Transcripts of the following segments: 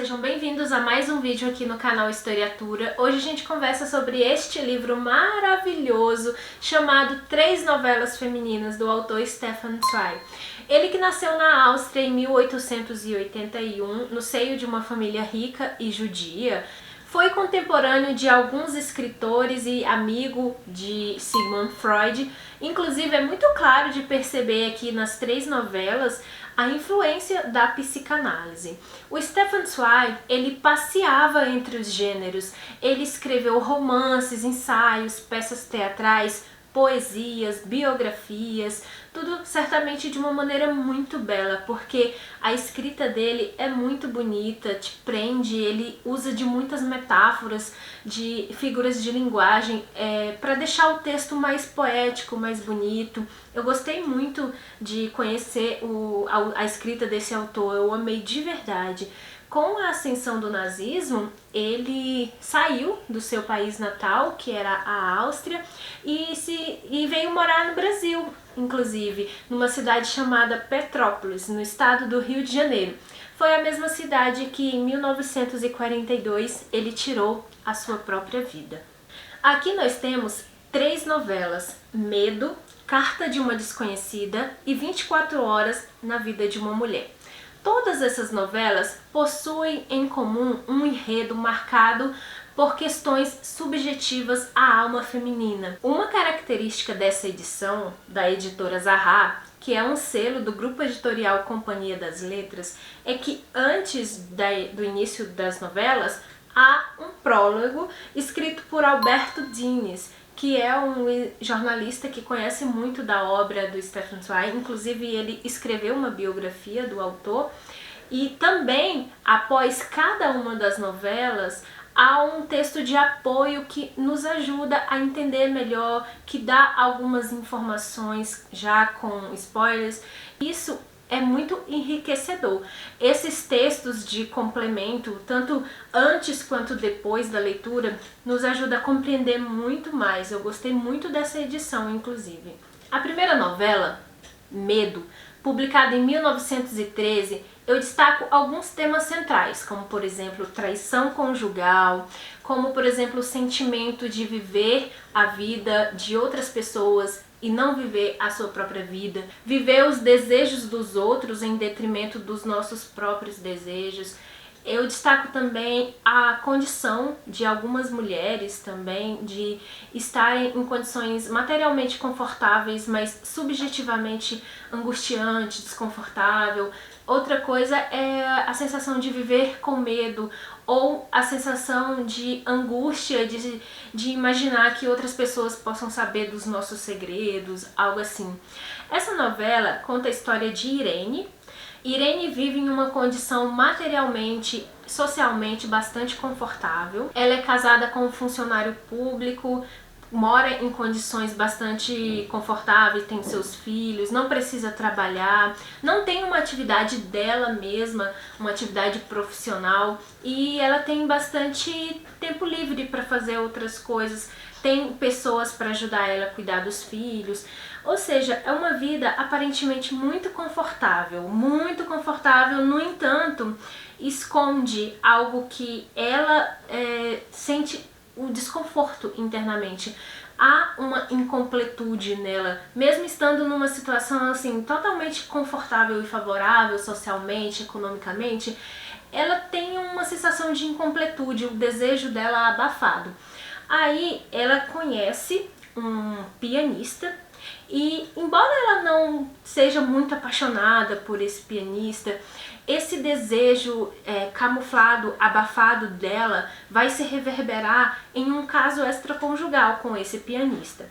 sejam bem-vindos a mais um vídeo aqui no canal Historiatura. Hoje a gente conversa sobre este livro maravilhoso chamado Três Novelas Femininas, do autor Stefan Zweig. Ele que nasceu na Áustria em 1881, no seio de uma família rica e judia, foi contemporâneo de alguns escritores e amigo de Sigmund Freud. Inclusive, é muito claro de perceber aqui nas três novelas a influência da psicanálise. O Stefan Zweig, ele passeava entre os gêneros. Ele escreveu romances, ensaios, peças teatrais, poesias, biografias, tudo certamente de uma maneira muito bela, porque a escrita dele é muito bonita, te prende, ele usa de muitas metáforas, de figuras de linguagem, para deixar o texto mais poético, mais bonito. Eu gostei muito de conhecer a escrita desse autor, eu amei de verdade. Com a ascensão do nazismo, ele saiu do seu país natal, que era a Áustria, e veio morar no Brasil, inclusive, numa cidade chamada Petrópolis, no estado do Rio de Janeiro. Foi a mesma cidade que em 1942 ele tirou a sua própria vida. Aqui nós temos três novelas: Medo, Carta de uma Desconhecida e 24 Horas na Vida de uma Mulher. Todas essas novelas possuem em comum um enredo marcado por questões subjetivas à alma feminina. Uma característica dessa edição, da editora Zahar, que é um selo do grupo editorial Companhia das Letras, é que antes do início das novelas há um prólogo escrito por Alberto Dines, que é um jornalista que conhece muito da obra do Stefan Zweig. Inclusive ele escreveu uma biografia do autor, e também após cada uma das novelas há um texto de apoio que nos ajuda a entender melhor, que dá algumas informações já com spoilers. Isso é muito enriquecedor. Esses textos de complemento, tanto antes quanto depois da leitura, nos ajuda a compreender muito mais. Eu gostei muito dessa edição, inclusive. A primeira novela, Medo, publicada em 1913, eu destaco alguns temas centrais, como por exemplo traição conjugal, como por exemplo o sentimento de viver a vida de outras pessoas e não viver a sua própria vida, viver os desejos dos outros em detrimento dos nossos próprios desejos. Eu destaco também a condição de algumas mulheres também de estarem em condições materialmente confortáveis, mas subjetivamente angustiante, desconfortável. Outra coisa é a sensação de viver com medo, ou a sensação de angústia, de imaginar que outras pessoas possam saber dos nossos segredos, algo assim. Essa novela conta a história de Irene. Irene vive em uma condição materialmente, socialmente bastante confortável. Ela é casada com um funcionário público, mora em condições bastante confortáveis, tem seus filhos, não precisa trabalhar, não tem uma atividade dela mesma, uma atividade profissional, e ela tem bastante tempo livre para fazer outras coisas, tem pessoas para ajudar ela a cuidar dos filhos. Ou seja, é uma vida aparentemente muito confortável, no entanto, esconde algo que ela sente o desconforto internamente. Há uma incompletude nela, mesmo estando numa situação assim totalmente confortável e favorável socialmente, economicamente, ela tem uma sensação de incompletude, o desejo dela abafado. Aí ela conhece um pianista, e embora ela não seja muito apaixonada por esse pianista, esse desejo camuflado, abafado dela vai se reverberar em um caso extraconjugal com esse pianista.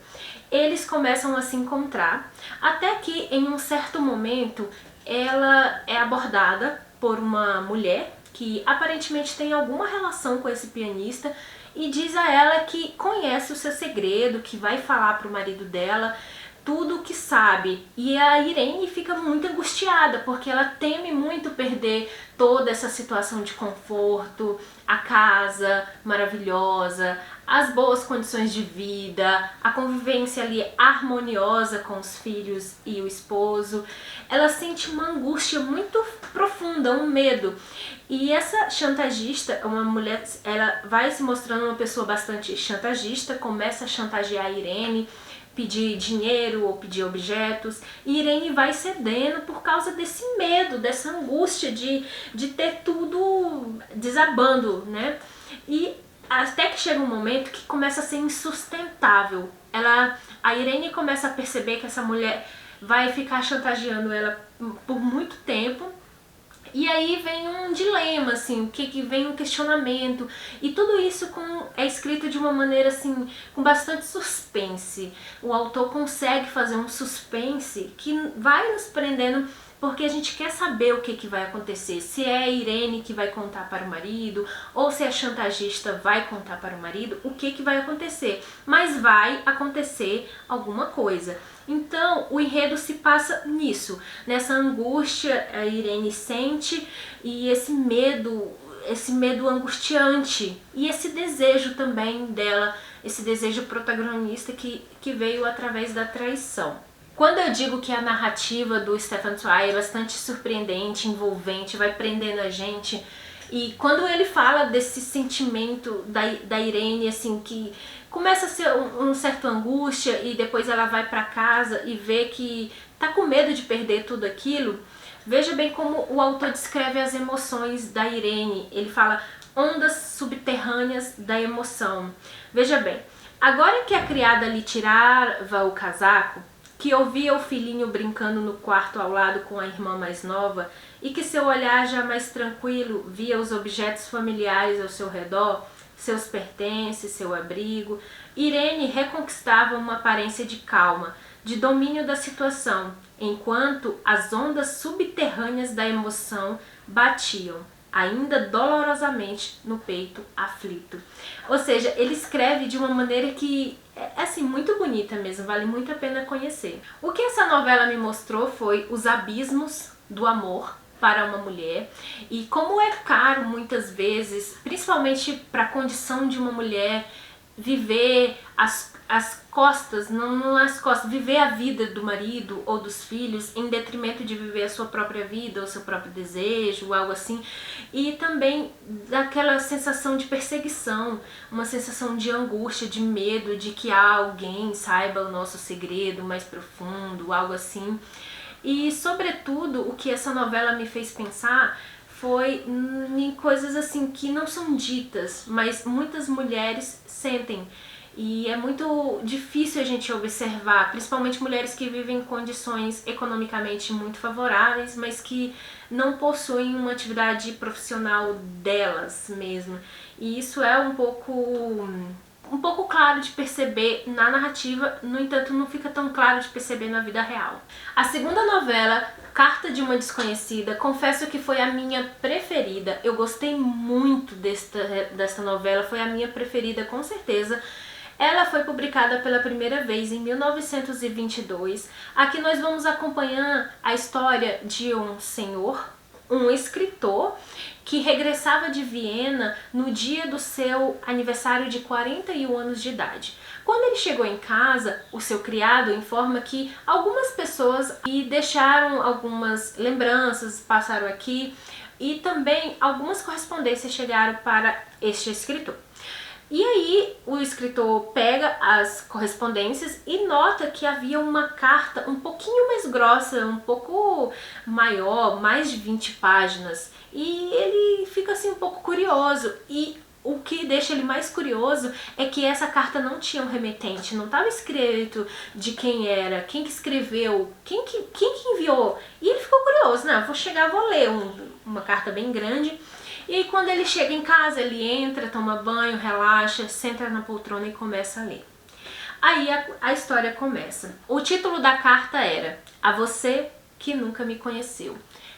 Eles começam a se encontrar, até que em um certo momento ela é abordada por uma mulher que aparentemente tem alguma relação com esse pianista e diz a ela que conhece o seu segredo, que vai falar para o marido dela tudo o que sabe. E a Irene fica muito angustiada, porque ela teme muito perder toda essa situação de conforto, a casa maravilhosa, as boas condições de vida, a convivência ali harmoniosa com os filhos e o esposo. Ela sente uma angústia muito profunda, um medo. E essa chantagista, uma mulher, ela vai se mostrando uma pessoa bastante chantagista, começa a chantagear a Irene, pedir dinheiro ou pedir objetos, e Irene vai cedendo por causa desse medo, dessa angústia de ter tudo desabando, né? E até que chega um momento que começa a ser insustentável. A Irene começa a perceber que essa mulher vai ficar chantageando ela por muito tempo. E aí vem um dilema, assim, que vem um questionamento. E tudo isso é escrito de uma maneira, assim, com bastante suspense. O autor consegue fazer um suspense que vai nos prendendo, porque a gente quer saber o que vai acontecer. Se é a Irene que vai contar para o marido, ou se a chantagista vai contar para o marido, o que vai acontecer. Mas vai acontecer alguma coisa. Então, o enredo se passa nisso, nessa angústia a Irene sente e esse medo angustiante e esse desejo também dela, esse desejo protagonista que veio através da traição. Quando eu digo que a narrativa do Stefan Zweig é bastante surpreendente, envolvente, vai prendendo a gente, e quando ele fala desse sentimento da Irene, assim, que começa a ser um certo angústia e depois ela vai para casa e vê que tá com medo de perder tudo aquilo, veja bem como o autor descreve as emoções da Irene. Ele fala ondas subterrâneas da emoção. Veja bem, agora que a criada lhe tirava o casaco, que ouvia o filhinho brincando no quarto ao lado com a irmã mais nova e que seu olhar já mais tranquilo via os objetos familiares ao seu redor, seus pertences, seu abrigo, Irene reconquistava uma aparência de calma, de domínio da situação, enquanto as ondas subterrâneas da emoção batiam, ainda dolorosamente, no peito aflito. Ou seja, ele escreve de uma maneira que é assim, muito bonita mesmo, vale muito a pena conhecer. O que essa novela me mostrou foi os abismos do amor para uma mulher e como é caro muitas vezes, principalmente para a condição de uma mulher, viver as costas, não as costas, viver a vida do marido ou dos filhos em detrimento de viver a sua própria vida ou seu próprio desejo, algo assim. E também daquela sensação de perseguição, uma sensação de angústia, de medo de que alguém saiba o nosso segredo mais profundo, algo assim. E sobretudo o que essa novela me fez pensar foi em coisas assim que não são ditas, mas muitas mulheres sentem. E é muito difícil a gente observar, principalmente mulheres que vivem em condições economicamente muito favoráveis, mas que não possuem uma atividade profissional delas mesmo. E isso é um pouco claro de perceber na narrativa, no entanto não fica tão claro de perceber na vida real. A segunda novela, Carta de uma Desconhecida, confesso que foi a minha preferida. Eu gostei muito desta novela, foi a minha preferida com certeza. Ela foi publicada pela primeira vez em 1922. Aqui nós vamos acompanhar a história de um senhor, um escritor, que regressava de Viena no dia do seu aniversário de 41 anos de idade. Quando ele chegou em casa, o seu criado informa que algumas pessoas deixaram algumas lembranças, passaram aqui, e também algumas correspondências chegaram para este escritor. E aí o escritor pega as correspondências e nota que havia uma carta um pouquinho mais grossa, um pouco maior, mais de 20 páginas. E ele fica assim um pouco curioso. E o que deixa ele mais curioso é que essa carta não tinha um remetente, não estava escrito de quem era, quem que escreveu, quem que enviou. E ele ficou curioso, não, vou chegar, vou ler uma carta bem grande. E aí quando ele chega em casa, ele entra, toma banho, relaxa, senta na poltrona e começa a ler. Aí a história começa. O título da carta era A Você que Nunca Me Conheceu.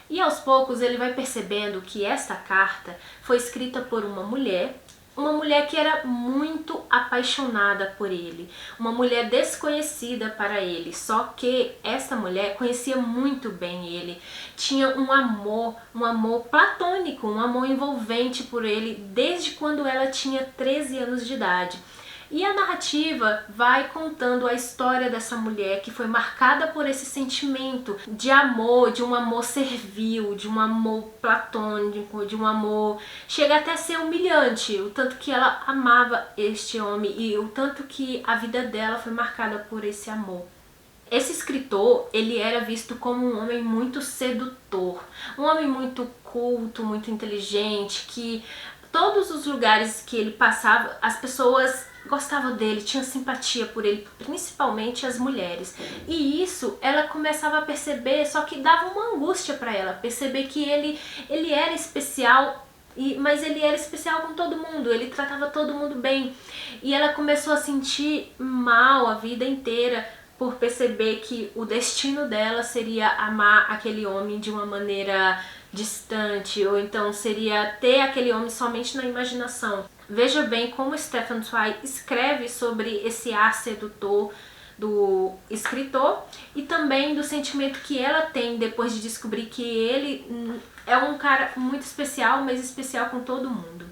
E aos poucos ele vai percebendo que esta carta foi escrita por uma mulher que era muito apaixonada por ele, uma mulher desconhecida para ele, só que essa mulher conhecia muito bem ele, tinha um amor platônico, um amor envolvente por ele desde quando ela tinha 13 anos de idade. E a narrativa vai contando a história dessa mulher que foi marcada por esse sentimento de amor, de um amor servil, de um amor platônico, de um amor... Chega até a ser humilhante, o tanto que ela amava este homem e o tanto que a vida dela foi marcada por esse amor. Esse escritor, ele era visto como um homem muito sedutor, um homem muito culto, muito inteligente, que todos os lugares que ele passava, as pessoas gostavam dele, tinham simpatia por ele, principalmente as mulheres. E isso ela começava a perceber, só que dava uma angústia para ela, perceber que ele era especial, mas ele era especial com todo mundo, ele tratava todo mundo bem. E ela começou a sentir mal a vida inteira, por perceber que o destino dela seria amar aquele homem de uma maneira distante, ou então seria ter aquele homem somente na imaginação. Veja bem como Stefan Zweig escreve sobre esse ar sedutor do escritor e também do sentimento que ela tem depois de descobrir que ele é um cara muito especial, mas especial com todo mundo.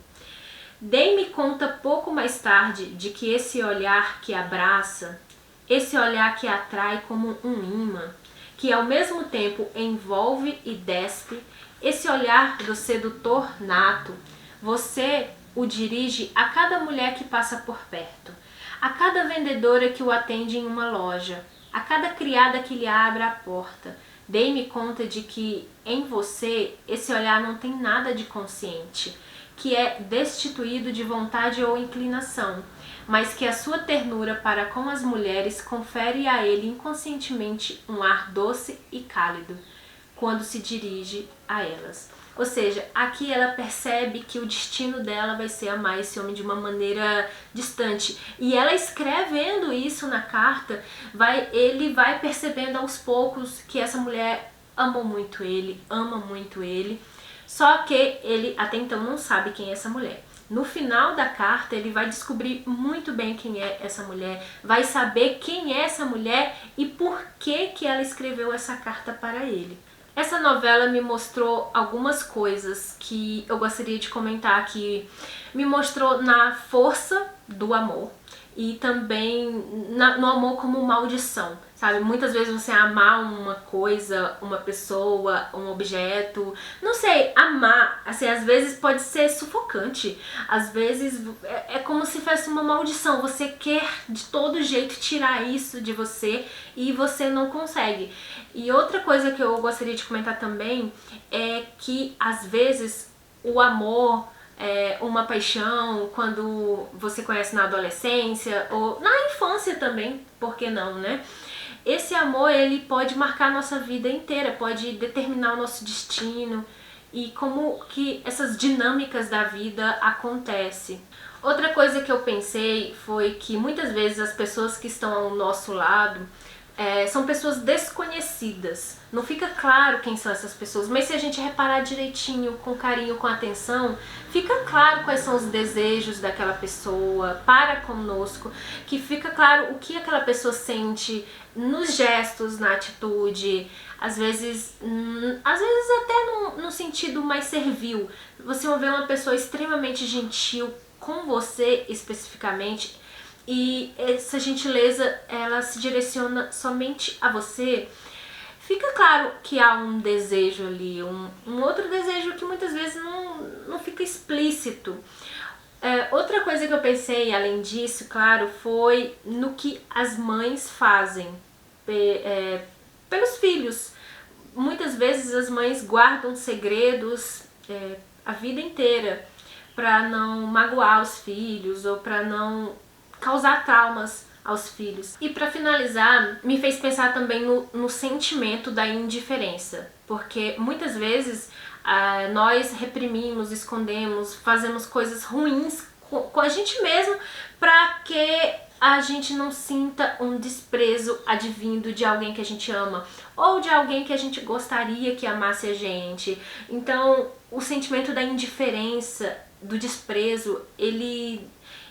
Dame conta pouco mais tarde de que esse olhar que abraça, esse olhar que atrai como um imã, que ao mesmo tempo envolve e despe, esse olhar do sedutor nato, você o dirige a cada mulher que passa por perto, a cada vendedora que o atende em uma loja, a cada criada que lhe abre a porta. Dei-me conta de que em você esse olhar não tem nada de consciente, que é destituído de vontade ou inclinação, mas que a sua ternura para com as mulheres confere a ele inconscientemente um ar doce e cálido quando se dirige a elas. Ou seja, aqui ela percebe que o destino dela vai ser amar esse homem de uma maneira distante. E ela escrevendo isso na carta, ele vai percebendo aos poucos que essa mulher amou muito ele, ama muito ele, só que ele até então não sabe quem é essa mulher. No final da carta, ele vai descobrir muito bem quem é essa mulher, vai saber quem é essa mulher e por que ela escreveu essa carta para ele. Essa novela me mostrou algumas coisas que eu gostaria de comentar aqui. Me mostrou na força do amor e também no amor como maldição, sabe? Muitas vezes você amar uma coisa, uma pessoa, um objeto, não sei, amar, assim, às vezes pode ser sufocante, às vezes é como se fosse uma maldição, você quer de todo jeito tirar isso de você e você não consegue. E outra coisa que eu gostaria de comentar também é que às vezes o amor, uma paixão, quando você conhece na adolescência ou na infância também, por que não, né? Esse amor, ele pode marcar a nossa vida inteira, pode determinar o nosso destino e como que essas dinâmicas da vida acontecem. Outra coisa que eu pensei foi que muitas vezes as pessoas que estão ao nosso lado são pessoas desconhecidas. Não fica claro quem são essas pessoas, mas se a gente reparar direitinho, com carinho, com atenção, fica claro quais são os desejos daquela pessoa para conosco, que fica claro o que aquela pessoa sente nos gestos, na atitude, às vezes até no sentido mais servil. Você vai ver uma pessoa extremamente gentil com você especificamente, e essa gentileza ela se direciona somente a você, fica claro que há um desejo ali, um outro desejo que muitas vezes não fica explícito. Outra coisa que eu pensei, além disso, claro, foi no que as mães fazem pelos filhos. Muitas vezes as mães guardam segredos a vida inteira para não magoar os filhos ou para não causar traumas aos filhos. E para finalizar, me fez pensar também no sentimento da indiferença, porque muitas vezes nós reprimimos, escondemos, fazemos coisas ruins com a gente mesmo para que a gente não sinta um desprezo advindo de alguém que a gente ama ou de alguém que a gente gostaria que amasse a gente. Então, o sentimento da indiferença, do desprezo, ele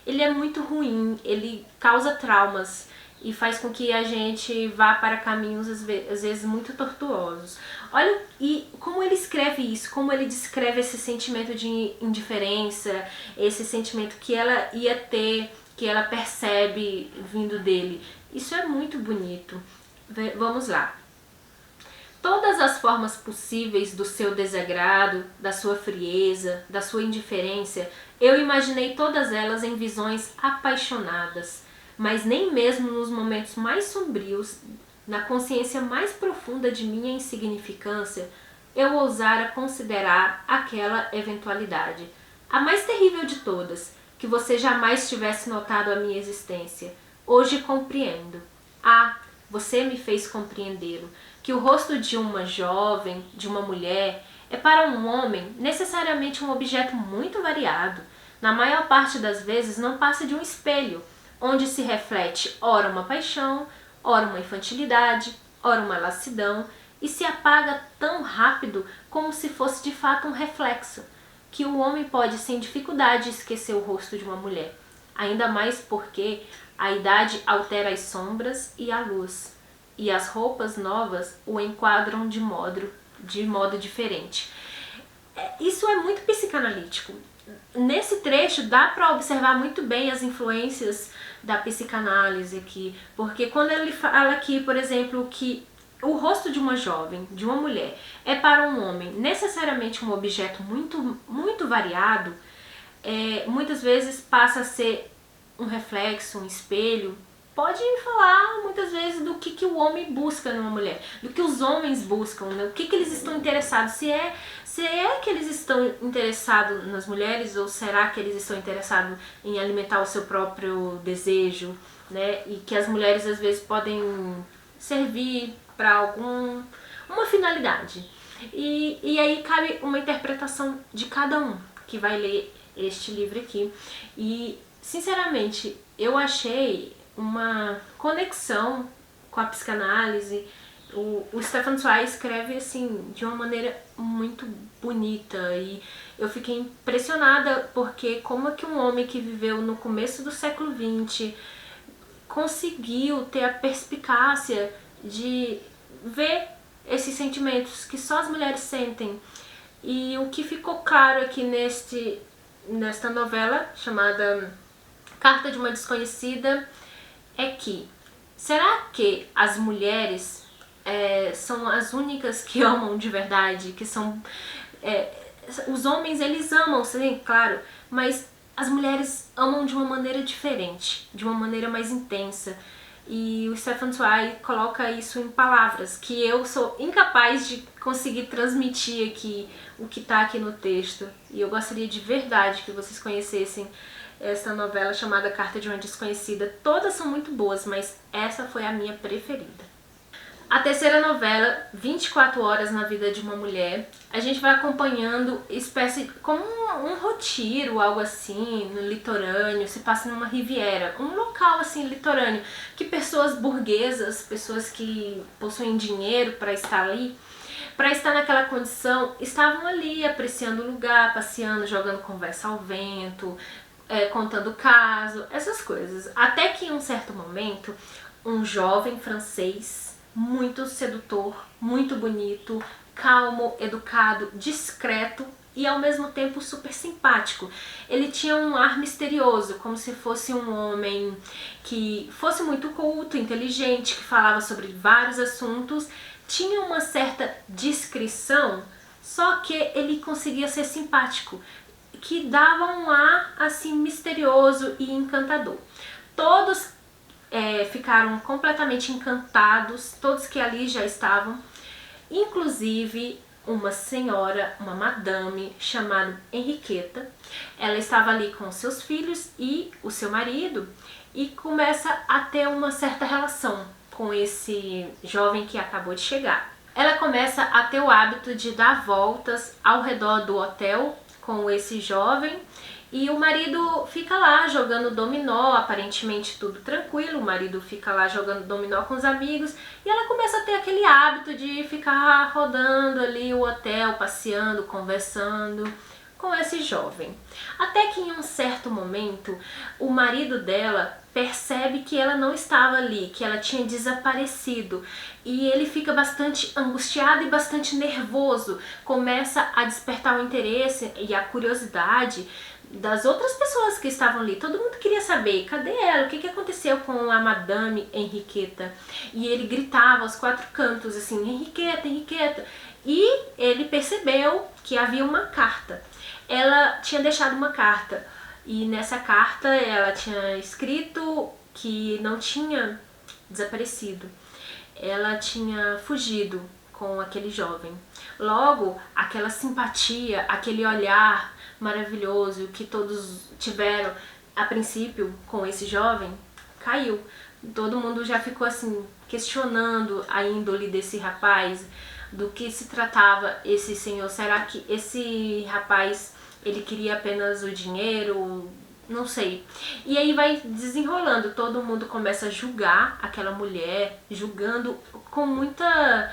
é muito ruim, ele causa traumas e faz com que a gente vá para caminhos às vezes muito tortuosos. Olha e como ele escreve isso, como ele descreve esse sentimento de indiferença, esse sentimento que ela ia ter, que ela percebe vindo dele. Isso é muito bonito. Vamos lá. Todas as formas possíveis do seu desagrado, da sua frieza, da sua indiferença, eu imaginei todas elas em visões apaixonadas, mas nem mesmo nos momentos mais sombrios, na consciência mais profunda de minha insignificância, eu ousara considerar aquela eventualidade, a mais terrível de todas, que você jamais tivesse notado a minha existência. Hoje compreendo. Ah, você me fez compreendê-lo, que o rosto de uma jovem, de uma mulher, é para um homem necessariamente um objeto muito variado. Na maior parte das vezes não passa de um espelho, onde se reflete ora uma paixão, ora uma infantilidade, ora uma lassidão, e se apaga tão rápido como se fosse de fato um reflexo, que o homem pode sem dificuldade esquecer o rosto de uma mulher, ainda mais porque a idade altera as sombras e a luz, e as roupas novas o enquadram de modo diferente. Isso é muito psicanalítico. Nesse trecho dá para observar muito bem as influências da psicanálise aqui, porque quando ele fala aqui, por exemplo, que o rosto de uma jovem, de uma mulher, é para um homem necessariamente um objeto muito variado, muitas vezes passa a ser um reflexo, um espelho. Pode falar muitas vezes do que o homem busca numa mulher, do que os homens buscam, né? O que eles estão interessados, se é que eles estão interessados nas mulheres ou será que eles estão interessados em alimentar o seu próprio desejo, né? E que as mulheres às vezes podem servir para uma finalidade. E aí cabe uma interpretação de cada um que vai ler este livro aqui. E sinceramente eu achei uma conexão com a psicanálise. O Stefan Zweig escreve assim de uma maneira muito bonita e eu fiquei impressionada porque como é que um homem que viveu no começo do século XX conseguiu ter a perspicácia de ver esses sentimentos que só as mulheres sentem. E o que ficou claro aqui nesta novela chamada Carta de uma Desconhecida é que, será que as mulheres são as únicas que amam de verdade? Que são os homens, eles amam, sim, claro, mas as mulheres amam de uma maneira diferente, de uma maneira mais intensa. E o Stefan Zweig coloca isso em palavras que eu sou incapaz de conseguir transmitir aqui o que está aqui no texto. E eu gostaria de verdade que vocês conhecessem essa novela chamada Carta de uma Desconhecida. Todas são muito boas, mas essa foi a minha preferida. A terceira novela, 24 Horas na Vida de uma Mulher, a gente vai acompanhando espécie como um retiro, algo assim, no litorâneo, se passa numa riviera, um local assim litorâneo, que pessoas burguesas, pessoas que possuem dinheiro para estar ali, para estar naquela condição, estavam ali apreciando o lugar, passeando, jogando conversa ao vento, contando caso, essas coisas. Até que em um certo momento, um jovem francês muito sedutor, muito bonito, calmo, educado, discreto e ao mesmo tempo super simpático. Ele tinha um ar misterioso, como se fosse um homem que fosse muito culto, inteligente, que falava sobre vários assuntos, tinha uma certa discrição, só que ele conseguia ser simpático, que dava um ar assim misterioso e encantador. Todos ficaram completamente encantados, todos que ali já estavam, inclusive uma senhora, uma madame chamada Henriqueta. Ela estava ali com seus filhos e o seu marido e começa a ter uma certa relação com esse jovem que acabou de chegar. Ela começa a ter o hábito de dar voltas ao redor do hotel com esse jovem. E o marido fica lá jogando dominó, aparentemente tudo tranquilo, o marido fica lá jogando dominó com os amigos e ela começa a ter aquele hábito de ficar rodando ali o hotel, passeando, conversando com esse jovem. Até que em um certo momento o marido dela percebe que ela não estava ali, que ela tinha desaparecido e ele fica bastante angustiado e bastante nervoso, começa a despertar o interesse e a curiosidade das outras pessoas que estavam ali. Todo mundo queria saber, cadê ela? O que aconteceu com a Madame Henriqueta? E ele gritava aos quatro cantos assim, Henriqueta, Henriqueta. E ele percebeu que havia uma carta. Ela tinha deixado uma carta. E nessa carta ela tinha escrito que não tinha desaparecido. Ela tinha fugido com aquele jovem. Logo, aquela simpatia, aquele olhar maravilhoso que todos tiveram a princípio com esse jovem, caiu. Todo mundo já ficou assim, questionando a índole desse rapaz, do que se tratava esse senhor. Será que esse rapaz, ele queria apenas o dinheiro? Não sei. E aí vai desenrolando, todo mundo começa a julgar aquela mulher, julgando com muita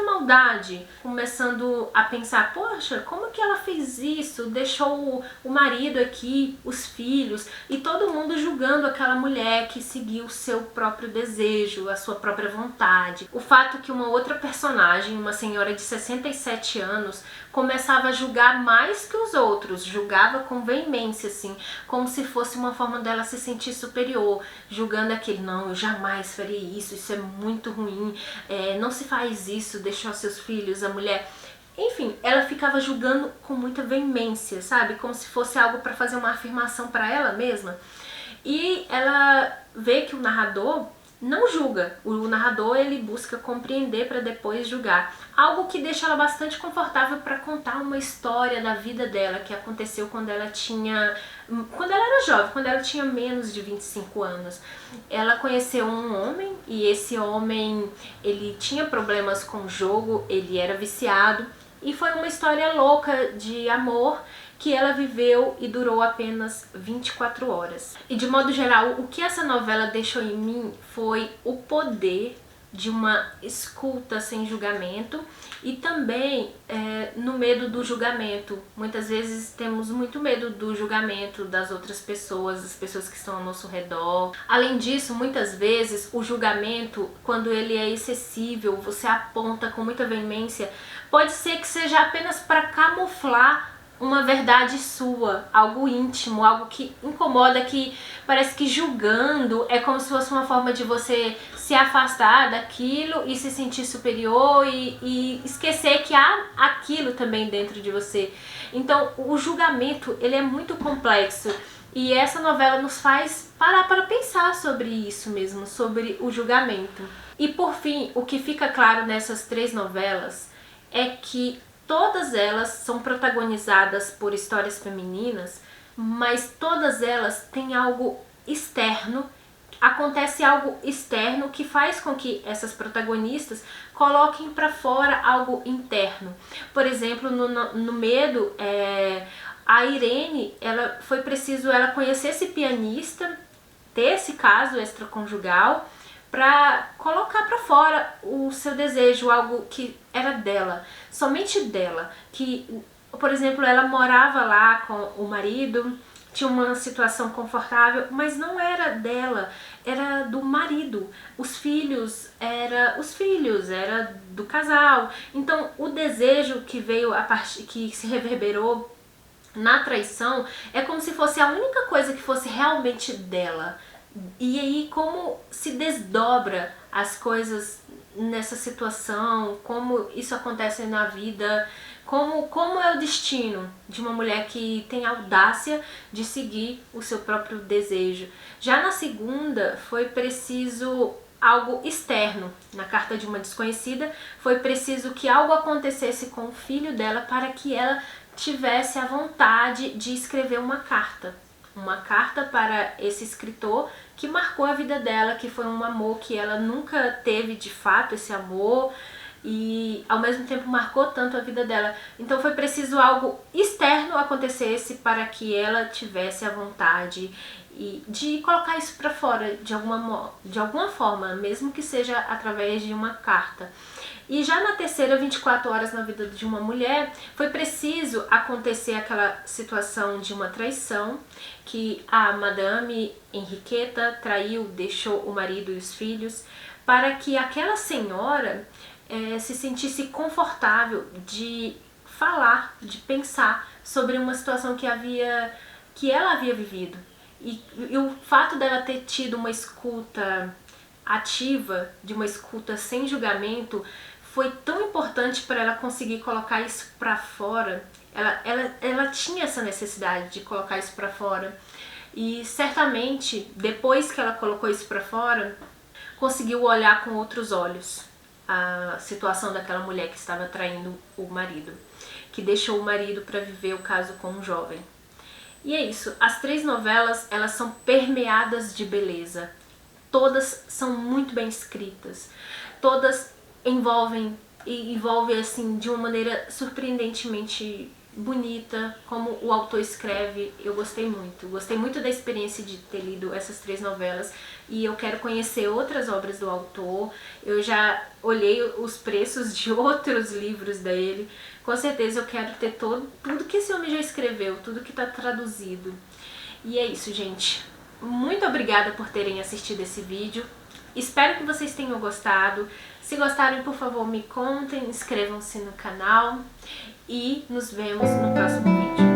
maldade, começando a pensar, poxa, como que ela fez isso? Deixou o marido aqui, os filhos, e todo mundo julgando aquela mulher que seguiu o seu próprio desejo, a sua própria vontade. O fato que uma outra personagem, uma senhora de 67 anos, começava a julgar mais que os outros, julgava com veemência, assim, como se fosse uma forma dela se sentir superior, julgando aquele, não, eu jamais faria isso é muito ruim, não se faz isso, deixou seus filhos, a mulher... Enfim, ela ficava julgando com muita veemência, sabe? Como se fosse algo para fazer uma afirmação para ela mesma. E ela vê que o narrador não julga. O narrador, ele busca compreender para depois julgar. Algo que deixa ela bastante confortável para contar uma história da vida dela, que aconteceu quando ela era jovem, quando ela tinha menos de 25 anos. Ela conheceu um homem e esse homem, ele tinha problemas com o jogo, ele era viciado. E foi uma história louca de amor que ela viveu e durou apenas 24 horas. E de modo geral, o que essa novela deixou em mim foi o poder de uma escuta sem julgamento e também no medo do julgamento. Muitas vezes temos muito medo do julgamento das outras pessoas, das pessoas que estão ao nosso redor. Além disso, muitas vezes o julgamento, quando ele é excessivo, você aponta com muita veemência, pode ser que seja apenas para camuflar uma verdade sua, algo íntimo, algo que incomoda, que parece que julgando é como se fosse uma forma de você se afastar daquilo e se sentir superior e esquecer que há aquilo também dentro de você. Então o julgamento, ele é muito complexo e essa novela nos faz parar para pensar sobre isso mesmo, sobre o julgamento. E por fim, o que fica claro nessas três novelas é que todas elas são protagonizadas por histórias femininas, mas todas elas têm algo externo, acontece algo externo que faz com que essas protagonistas coloquem para fora algo interno. Por exemplo, no Medo, a Irene, foi preciso ela conhecer esse pianista, ter esse caso extraconjugal, para colocar para fora o seu desejo, algo que era dela, somente dela, que, por exemplo, ela morava lá com o marido, tinha uma situação confortável, mas não era dela, era do marido. Os filhos era do casal. Então, o desejo que veio que se reverberou na traição é como se fosse a única coisa que fosse realmente dela. E aí como se desdobra as coisas nessa situação, como isso acontece na vida, como é o destino de uma mulher que tem a audácia de seguir o seu próprio desejo. Já na segunda foi preciso algo externo. Na Carta de uma Desconhecida foi preciso que algo acontecesse com o filho dela para que ela tivesse a vontade de escrever uma carta para esse escritor que marcou a vida dela, que foi um amor que ela nunca teve de fato, esse amor, e ao mesmo tempo marcou tanto a vida dela. Então foi preciso algo externo acontecesse para que ela tivesse a vontade de colocar isso para fora de alguma forma, mesmo que seja através de uma carta. E já na terceira 24 horas na vida de uma mulher, foi preciso acontecer aquela situação de uma traição, que a Madame Henriqueta traiu, deixou o marido e os filhos, para que aquela senhora se sentisse confortável de falar, de pensar sobre uma situação que ela havia vivido. E o fato dela ter tido uma escuta ativa, de uma escuta sem julgamento, foi tão importante para ela conseguir colocar isso para fora. Ela tinha essa necessidade de colocar isso para fora. E certamente, depois que ela colocou isso para fora, conseguiu olhar com outros olhos a situação daquela mulher que estava traindo o marido, que deixou o marido para viver o caso com um jovem. E é isso, as 3 novelas, elas são permeadas de beleza. Todas são muito bem escritas. Todas envolvem assim de uma maneira surpreendentemente bonita, como o autor escreve. Eu gostei muito da experiência de ter lido essas 3 novelas e eu quero conhecer outras obras do autor. Eu já olhei os preços de outros livros dele. Com certeza eu quero ter tudo que esse homem já escreveu, tudo que está traduzido. E é isso, gente. Muito obrigada por terem assistido esse vídeo. Espero que vocês tenham gostado. Se gostarem, por favor, me contem, inscrevam-se no canal e nos vemos no próximo vídeo.